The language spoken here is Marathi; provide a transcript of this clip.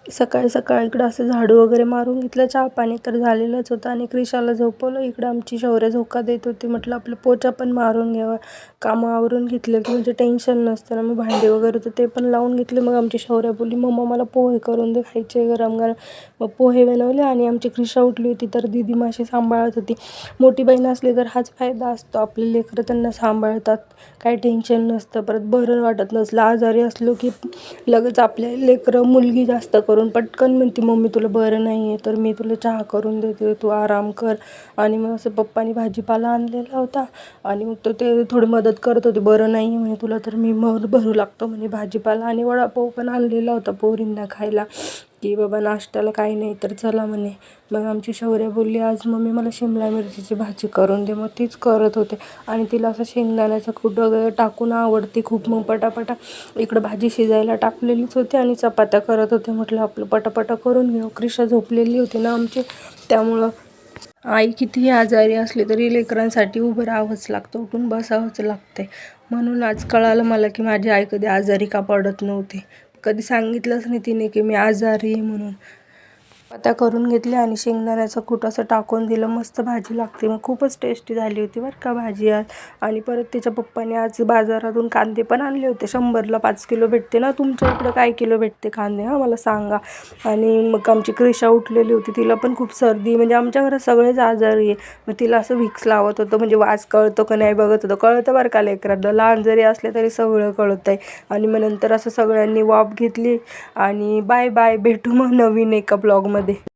सकाळी सकाळी इकडं असं झाडू वगैरे मारून घेतलं, चहा पाणी तर झालेलंच होतं आणि क्रिशाला झोपवलं. इकडं आमची शौर्य झोका देत होती. म्हटलं आपलं पोचा पण मारून घ्यावा, कामं आवरून घेतलं की म्हणजे टेन्शन नसतं ना. मग भांडे वगैरे तर ते पण लावून घेतले. मग आमची शौर्य बोलली, मम्मा मला पोहे करून दे, खायचे गरम गरम. मग पोहे बनवले आणि आमची क्रिशा उठली होती तर दीदी माशी सांभाळत होती. मोठी बहीण असली तर हाच फायदा असतो, आपले लेकरं त्यांना सांभाळतात, काही टेन्शन नसतं. परत बरं वाटत नसलं, आजारी असलो की लगेच आपले लेकरं, मुलगी जास्त करून पटकन म्हणते, मम्मी तुला बरं नाही आहे तर मी तुला चहा करून देते, तू आराम कर. आणि मग असं पप्पानी भाजीपाला आणलेला होता आणि मग ते थोडी मदत करत होते. बरं नाही आहे म्हणे तुला तर मी मग भरू लागतो म्हणे भाजीपाला. आणि वडापाव पण आणलेला होता पोरींना खायला, की बाबा नाश्त्याला काही नाही तर चला म्हणे. मग आमची शौर्य बोलली, आज मम्मी मला शिमला मिरचीची भाजी करून दे. मग तीच करत होते आणि तिला असं शेंगदाण्याचं कूट वगैरे टाकून आवडते खूप. मग पटापटा इकडं भाजी शिजायला टाकलेलीच होती आणि चपात्या करत होते. म्हटलं आपलं पटापटा करून घेऊ. क्रिशा झोपलेली होती ना आमची, त्यामुळं आई कितीही आजारी असली तरी लेकरांसाठी उभं राहावंच लागतं, उठून बसावंच लागते. म्हणून आज कळालं मला की माझी आई कधी आजारी का पडत नव्हती. कधी सांगितलंच नाही तिने की मी आजारी आहे म्हणून. चपात्या करून घेतल्या आणि शेंगदाण्याचं कूट असं टाकून दिलं, मस्त भाजी लागते. मग खूपच टेस्टी झाली होती बरं का भाजी आज. आणि परत तिच्या पप्पाने आज बाजारातून कांदे पण आणले होते. 100ला 5 किलो भेटते ना, तुमच्या इकडं काय किलो भेटते कांदे, हां मला सांगा. आणि मग आमची क्रिशा उठलेली होती, तिला पण खूप सर्दी, म्हणजे आमच्या घरात सगळेच आजारी आहे. मग तिला असं व्हिक्स लावत होतं, म्हणजे वास कळतो का नाही बघत होतं. कळतं बरं का लेकरांना, लहान जरी असले तरी सगळं कळतं आहे. आणि मग नंतर असं सगळ्यांनी वाफ घेतली आणि बाय बाय, भेटू मग नवीन एका ब्लॉगमध्ये.